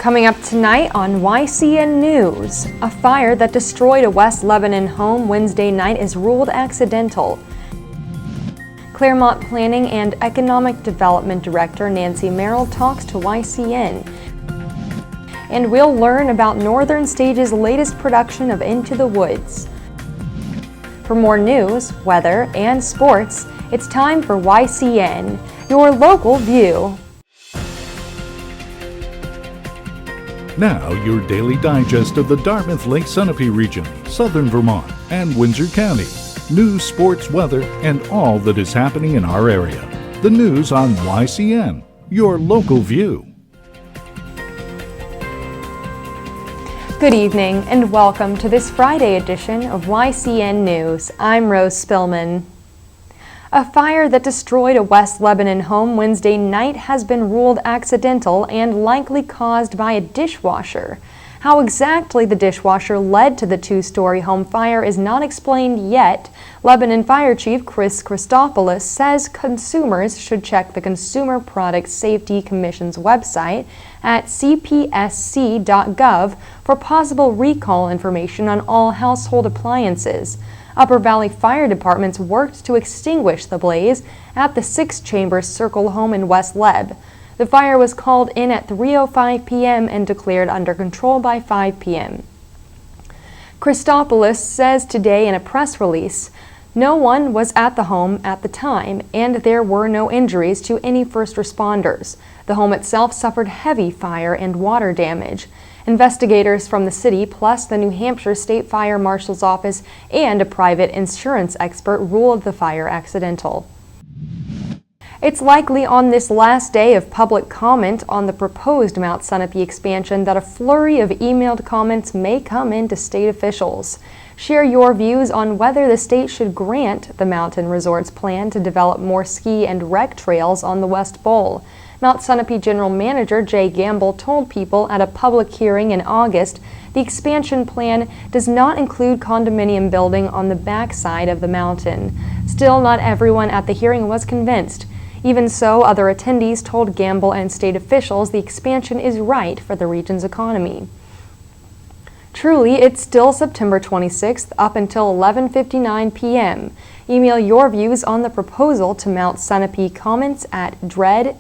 Coming up tonight on YCN News, a fire that destroyed a West Lebanon home Wednesday night is ruled accidental. Claremont Planning and Economic Development Director Nancy Merrill talks to YCN. And we'll learn about Northern Stage's latest production of Into the Woods. For more news, weather, and sports, it's time for YCN, your local view. Now, your daily digest of the Dartmouth-Lake Sunapee region, southern Vermont, and Windsor County. News, sports, weather, and all that is happening in our area. The news on YCN, your local view. Good evening and welcome to this Friday edition of YCN News. I'm Rose Spillman. A fire that destroyed a West Lebanon home Wednesday night has been ruled accidental and likely caused by a dishwasher. How exactly the dishwasher led to the two-story home fire is not explained yet. Lebanon Fire Chief Chris Christopoulos says consumers should check the Consumer Product Safety Commission's website at cpsc.gov for possible recall information on all household appliances. Upper Valley Fire Departments worked to extinguish the blaze at the Six Chambers Circle home in West Leb. The fire was called in at 3:05 p.m. and declared under control by 5 p.m. Christopoulos says today in a press release, no one was at the home at the time, and there were no injuries to any first responders. The home itself suffered heavy fire and water damage. Investigators from the city, plus the New Hampshire State Fire Marshal's Office and a private insurance expert, ruled the fire accidental. It's likely on this last day of public comment on the proposed Mount Sunapee expansion that a flurry of emailed comments may come into state officials. Share your views on whether the state should grant the mountain resort's plan to develop more ski and rec trails on the West Bowl. Mount Sunapee General Manager Jay Gamble told people at a public hearing in August the expansion plan does not include condominium building on the backside of the mountain. Still, not everyone at the hearing was convinced. Even so, other attendees told Gamble and state officials the expansion is right for the region's economy. Truly, it's still September 26th up until 11:59 p.m. Email your views on the proposal to Mount Sunapee comments at dread.nh.gov.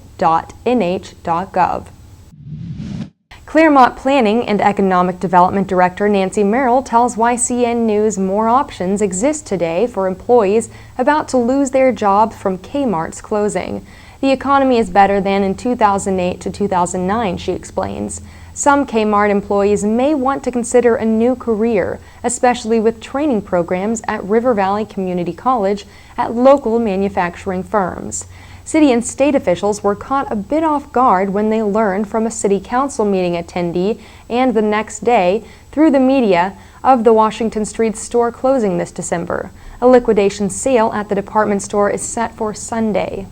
Claremont Planning and Economic Development Director Nancy Merrill tells YCN News more options exist today for employees about to lose their jobs from Kmart's closing. The economy is better than in 2008 to 2009, she explains. Some Kmart employees may want to consider a new career, especially with training programs at River Valley Community College at local manufacturing firms. City and state officials were caught a bit off guard when they learned from a city council meeting attendee and the next day, through the media, of the Washington Street store closing this December. A liquidation sale at the department store is set for Sunday.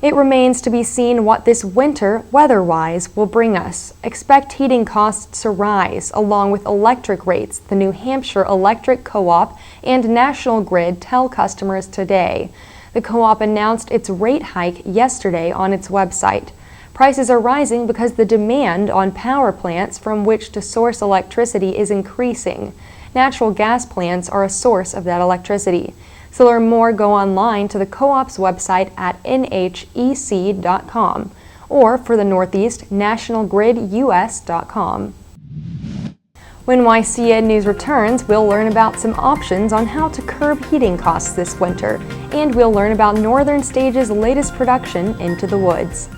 It remains to be seen what this winter, weather-wise, will bring us. Expect heating costs to rise, along with electric rates, the New Hampshire Electric Co-op and National Grid tell customers today. The co-op announced its rate hike yesterday on its website. Prices are rising because the demand on power plants from which to source electricity is increasing. Natural gas plants are a source of that electricity. To learn more, go online to the co-op's website at nhec.com or for the Northeast, nationalgridus.com. When YCN News returns, we'll learn about some options on how to curb heating costs this winter, and we'll learn about Northern Stage's latest production, Into the Woods.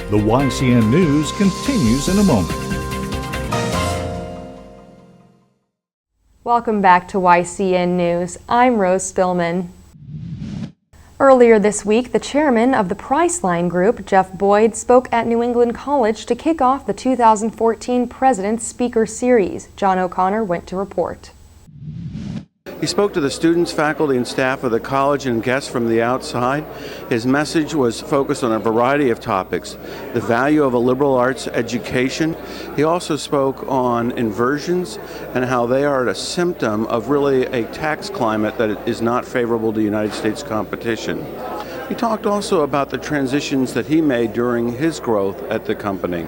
The YCN News continues in a moment. Welcome back to YCN News. I'm Rose Spillman. Earlier this week, the chairman of the Priceline Group, Jeff Boyd, spoke at New England College to kick off the 2014 President's Speaker Series. John O'Connor went to report. He spoke to the students, faculty, and staff of the college and guests from the outside. His message was focused on a variety of topics: the value of a liberal arts education. He also spoke on inversions and how they are a symptom of really a tax climate that is not favorable to United States competition. He talked also about the transitions that he made during his growth at the company.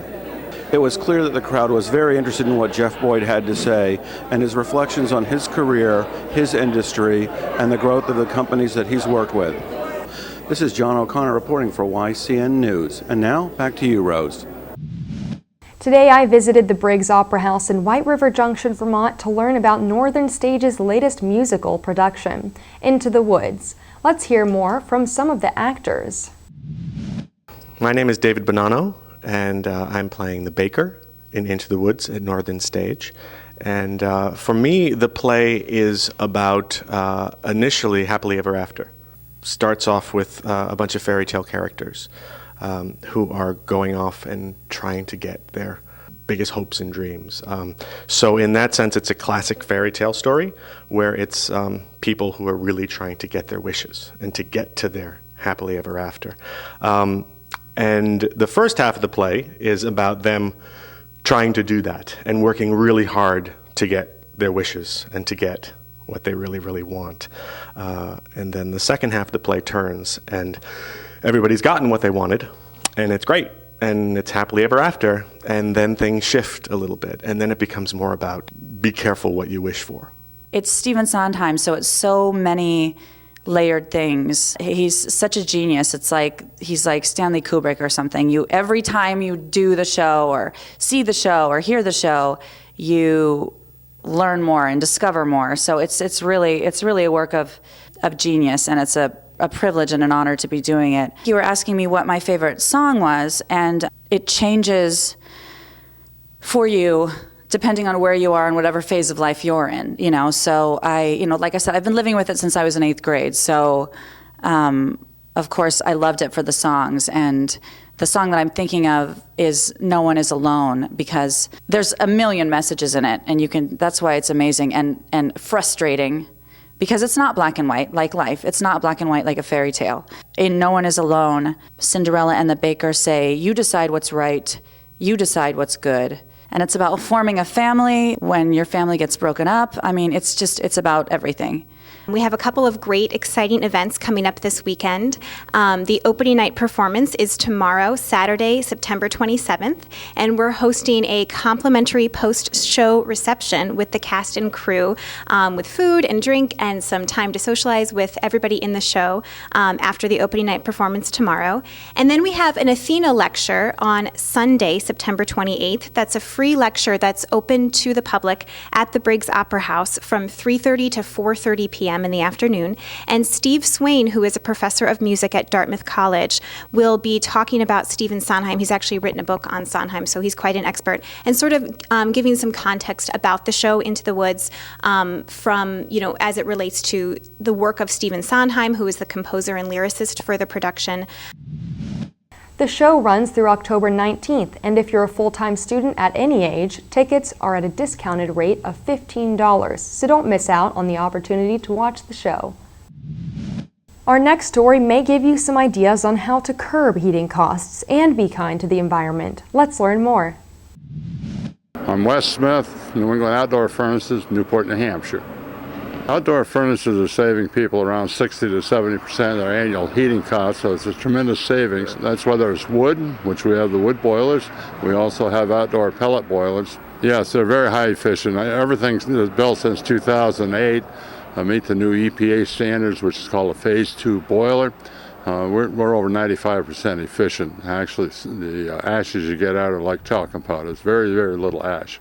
It was clear that the crowd was very interested in what Jeff Boyd had to say and his reflections on his career, his industry, and the growth of the companies that he's worked with. This is John O'Connor reporting for YCN News. And now, back to you, Rose. Today I visited the Briggs Opera House in White River Junction, Vermont to learn about Northern Stage's latest musical production, Into the Woods. Let's hear more from some of the actors. My name is David Bonanno, and I'm playing the baker in Into the Woods at Northern Stage. And for me, the play is about initially Happily Ever After. Starts off with a bunch of fairy tale characters who are going off and trying to get their biggest hopes and dreams. So in that sense, it's a classic fairy tale story where it's people who are really trying to get their wishes and to get to their happily ever after. And the first half of the play is about them trying to do that and working really hard to get their wishes and to get what they really, really want. And then the second half of the play turns and everybody's gotten what they wanted and it's great and it's happily ever after, and then things shift a little bit and then it becomes more about be careful what you wish for. It's Stephen Sondheim, so it's so many layered things. He's such a genius. It's like he's like Stanley Kubrick or something. Every time you do the show or see the show or hear the show, you learn more and discover more. So it's really a work of genius, and it's a privilege and an honor to be doing it. You were asking me what my favorite song was, and it changes for you depending on where you are and whatever phase of life you're in, So like I said, I've been living with it since I was in 8th grade. So, of course, I loved it for the songs. And the song that I'm thinking of is No One Is Alone, because there's a million messages in it. And that's why it's amazing and frustrating, because it's not black and white like life. It's not black and white like a fairy tale. In No One Is Alone, Cinderella and the baker say, you decide what's right, you decide what's good. And it's about forming a family when your family gets broken up. I mean, it's about everything. We have a couple of great, exciting events coming up this weekend. The opening night performance is tomorrow, Saturday, September 27th, and we're hosting a complimentary post-show reception with the cast and crew, with food and drink and some time to socialize with everybody in the show after the opening night performance tomorrow. And then we have an Athena lecture on Sunday, September 28th. That's a free lecture that's open to the public at the Briggs Opera House from 3:30 to 4:30 p.m. in the afternoon. And Steve Swain, who is a professor of music at Dartmouth College, will be talking about Stephen Sondheim. He's actually written a book on Sondheim, so he's quite an expert, and sort of giving some context about the show Into the Woods from, as it relates to the work of Stephen Sondheim, who is the composer and lyricist for the production. The show runs through October 19th, and if you're a full-time student at any age, tickets are at a discounted rate of $15, so don't miss out on the opportunity to watch the show. Our next story may give you some ideas on how to curb heating costs and be kind to the environment. Let's learn more. I'm Wes Smith, New England Outdoor Furnaces, Newport, New Hampshire. Outdoor furnaces are saving people around 60 to 70% of their annual heating costs, so it's a tremendous savings. That's whether it's wood, which we have the wood boilers. We also have outdoor pellet boilers. Yes, they're very high efficient. Everything that's built since 2008 meet the new EPA standards, which is called a Phase 2 boiler. We're over 95% efficient. Actually, the ashes you get out are like talcum powder. It's very, very little ash.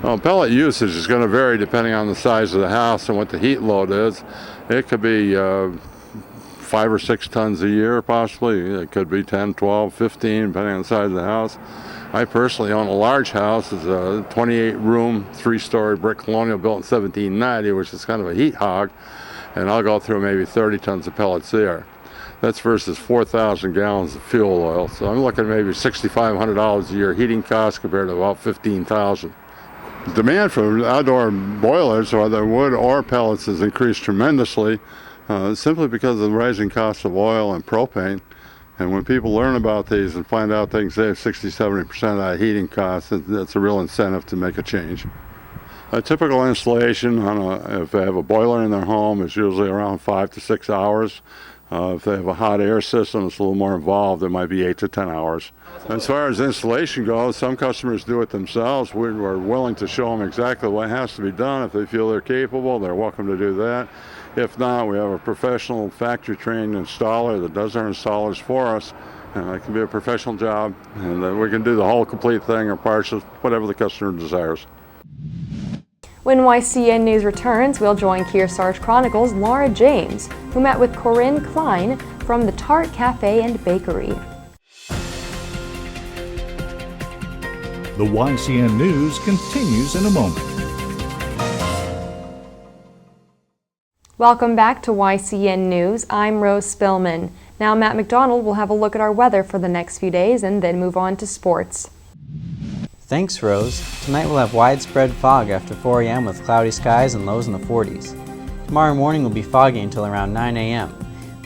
Pellet usage is going to vary depending on the size of the house and what the heat load is. It could be 5 or 6 tons a year, possibly. It could be 10, 12, 15, depending on the size of the house. I personally own a large house. It's a 28-room, 3-story brick colonial built in 1790, which is kind of a heat hog, and I'll go through maybe 30 tons of pellets there. That's versus 4,000 gallons of fuel oil. So I'm looking at maybe $6,500 a year heating costs compared to about $15,000. Demand for outdoor boilers, whether wood or pellets, has increased tremendously simply because of the rising cost of oil and propane. And when people learn about these and find out they can save 60-70% of that heating cost, that's a real incentive to make a change. A typical installation if they have a boiler in their home is usually around 5 to 6 hours. If they have a hot air system that's a little more involved, it might be 8 to 10 hours. As far as installation goes, some customers do it themselves. We're willing to show them exactly what has to be done. If they feel they're capable, they're welcome to do that. If not, we have a professional factory-trained installer that does our installers for us. And it can be a professional job, and we can do the whole complete thing or parts of whatever the customer desires. When YCN News returns, we'll join Kearsarge Chronicles' Laura James, who met with Corinne Klein from the Tart Cafe and Bakery. The YCN News continues in a moment. Welcome back to YCN News. I'm Rose Spillman. Now Matt McDonald will have a look at our weather for the next few days and then move on to sports. Thanks, Rose. Tonight we'll have widespread fog after 4 a.m. with cloudy skies and lows in the 40s. Tomorrow morning will be foggy until around 9 a.m.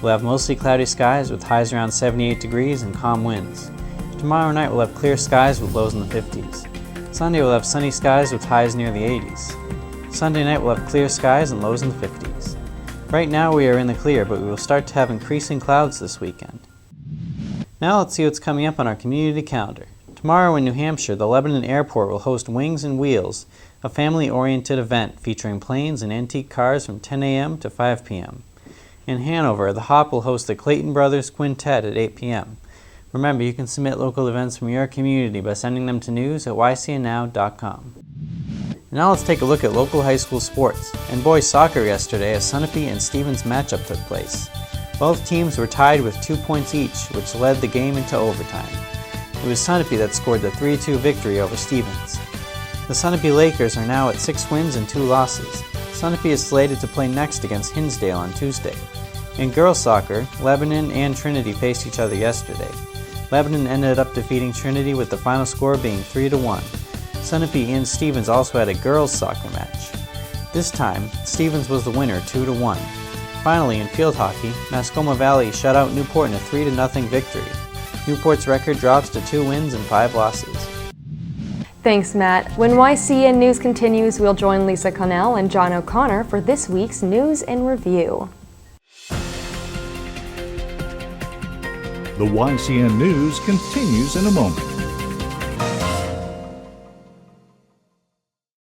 We'll have mostly cloudy skies with highs around 78 degrees and calm winds. Tomorrow night we'll have clear skies with lows in the 50s. Sunday we'll have sunny skies with highs near the 80s. Sunday night we'll have clear skies and lows in the 50s. Right now we are in the clear, but we will start to have increasing clouds this weekend. Now let's see what's coming up on our community calendar. Tomorrow in New Hampshire, the Lebanon Airport will host Wings and Wheels, a family-oriented event featuring planes and antique cars from 10 a.m. to 5 p.m. In Hanover, the Hop will host the Clayton Brothers Quintet at 8 p.m. Remember, you can submit local events from your community by sending them to news@ycnnow.com. Now let's take a look at local high school sports. In boys soccer yesterday, a Sunapee and Stevens matchup took place. Both teams were tied with 2 points each, which led the game into overtime. It was Sunapee that scored the 3-2 victory over Stevens. The Sunapee Lakers are now at 6 wins and 2 losses. Sunapee is slated to play next against Hinsdale on Tuesday. In girls soccer, Lebanon and Trinity faced each other yesterday. Lebanon ended up defeating Trinity with the final score being 3-1. Sunapee and Stevens also had a girls soccer match. This time, Stevens was the winner 2-1. Finally, in field hockey, Mascoma Valley shut out Newport in a 3-0 victory. Newport's record drops to 2 wins and 5 losses. Thanks, Matt. When YCN News continues, we'll join Lisa Connell and John O'Connor for this week's News and Review. The YCN News continues in a moment.